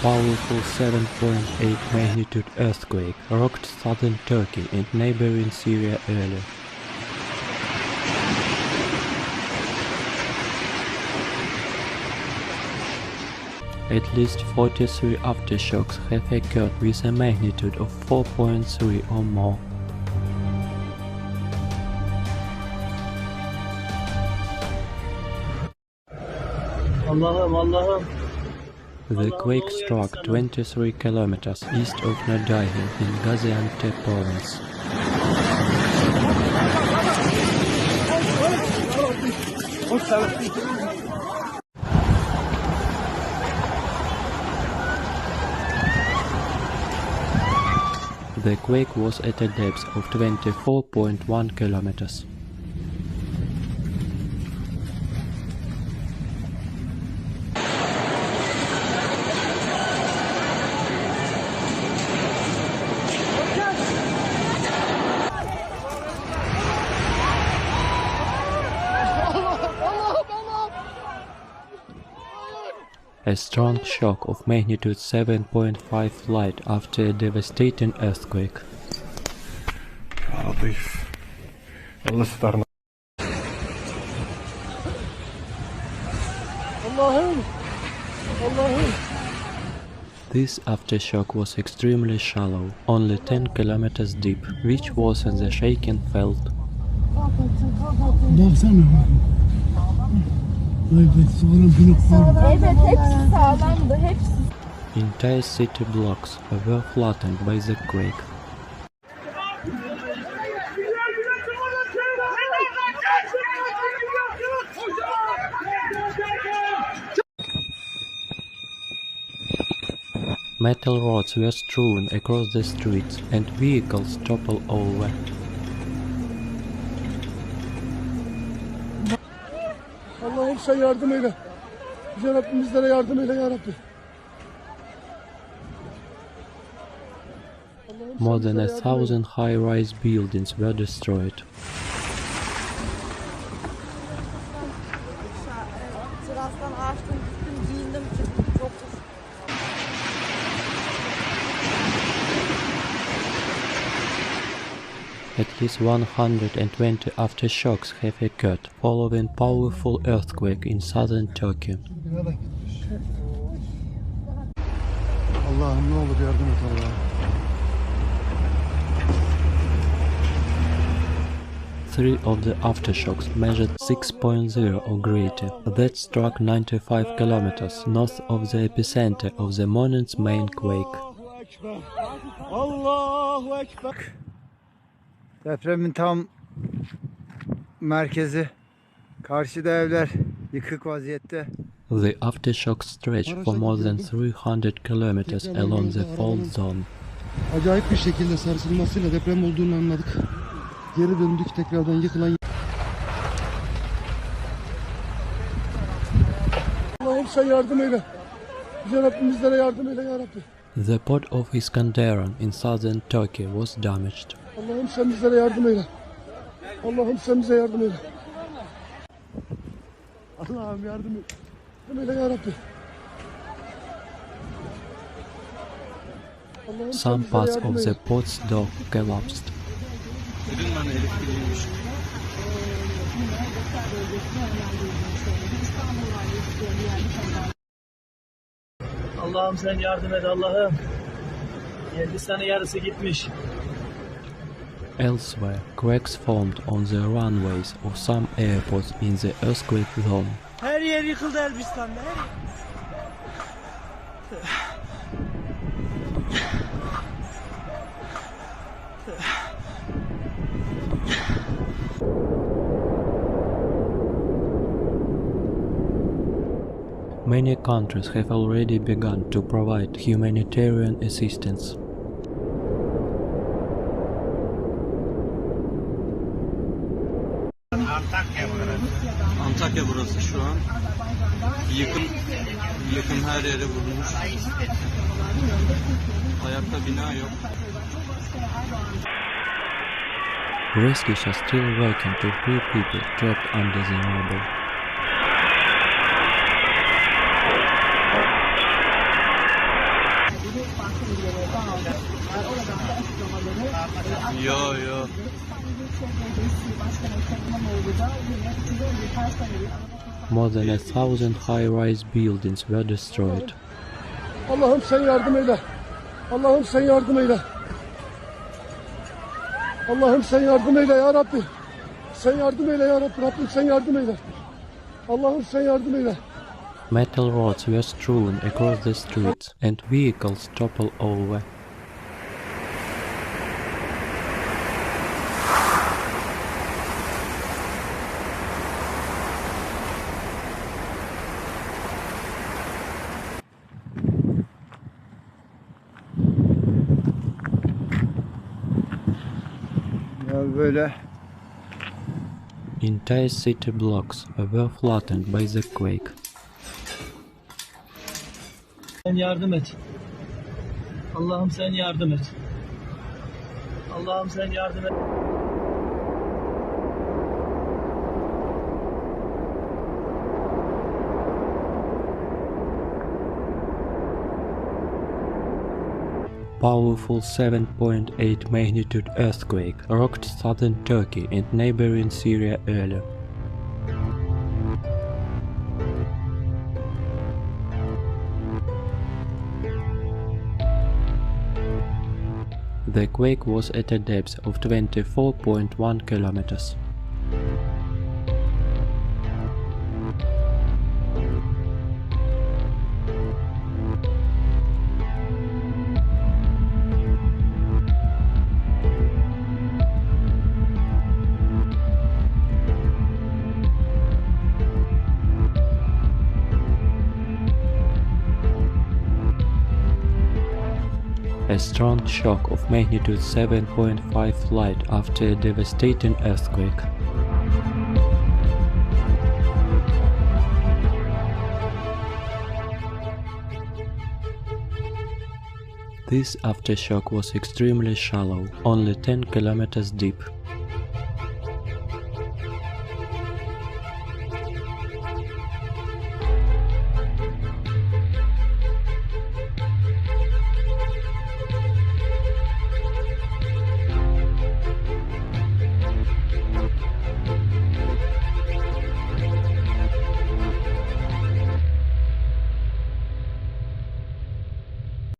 Powerful 7.8 magnitude earthquake rocked southern Turkey and neighboring Syria earlier. At least 43 aftershocks have occurred with a magnitude of 4.3 or more. Allah'ım. The quake struck 23 kilometers east of Nadahi in Gaziantep province. The quake was at a depth of 24.1 kilometers. A strong shock of magnitude 7.5 flight after a devastating earthquake. This aftershock was extremely shallow, only 10 kilometers deep, which wasn't the shaking felt. Evet, hepsi sağlamdı, hepsi. Entire city blocks were flattened by the quake. Metal rods were strewn across the streets and vehicles toppled over. Allah'ım sen yardım eyle. Yüce Rabbim bizlere yardım eyle ya Rabbi. More than 1,000 high-rise buildings were destroyed. Sırastan açtım, gittim, giyindim, çıktım, çok At least 120 aftershocks have occurred following powerful earthquake in southern Turkey. Allah'ım ne olur yardım et Allah'ım. 3 of the aftershocks measured 6.0 or greater. That struck 95 kilometers north of the epicenter of the morning's main quake. Allahu Ekber. Depremin tam merkezi. Karşıda evler yıkık vaziyette. The aftershocks stretched for more than 300 kilometers along the fault zone. Acayip bir şekilde sarsılmasıyla deprem olduğunu anladık. Geri döndük tekrardan yıkılan. Allah'ım sen yardım eyle. Yüce Rabbim bizlere yardım eyle ya Rabbi. The port of Iskenderun in southern Turkey was damaged. Allah'ım sen bizlere yardım eyle. Allah'ım sen bize yardım eyle. Allah'ım yardım et. Yardım eyle ya Rabbi. Some parts of the port's dock collapsed. Allah'ım sen yardım et Allah'ım. Hindistan'ın yarısı gitmiş. Elsewhere, cracks formed on the runways of some airports in the earthquake zone. Her yer yıkıldı Elbistan'da. Many countries have already begun to provide humanitarian assistance. Antakya burası şu an. Yıkım her yere vurmuş. Ayakta bina yok. Rescues are still working to free people trapped under the rubble. More than 1,000 high-rise buildings were destroyed. Allah'ım sen yardım eyle. Allah'ım sen yardım eyle. Allah'ım sen yardım eyle ya Rabbi. Sen yardım eyle ya Rabbi. Rabbim sen yardım eyle. Allah'ım sen yardım eyle. Metal rods were strewn across the streets and vehicles toppled over. Ya böyle Entire city blocks were flattened by the quake. Sen yardım et. Allah'ım sen yardım et. Allah'ım sen yardım et. Powerful 7.8 magnitude earthquake rocked southern Turkey and neighboring Syria earlier. The quake was at a depth of 24.1 kilometers. A strong shock of magnitude 7.5 flight after a devastating earthquake. This aftershock was extremely shallow, only 10 kilometers deep.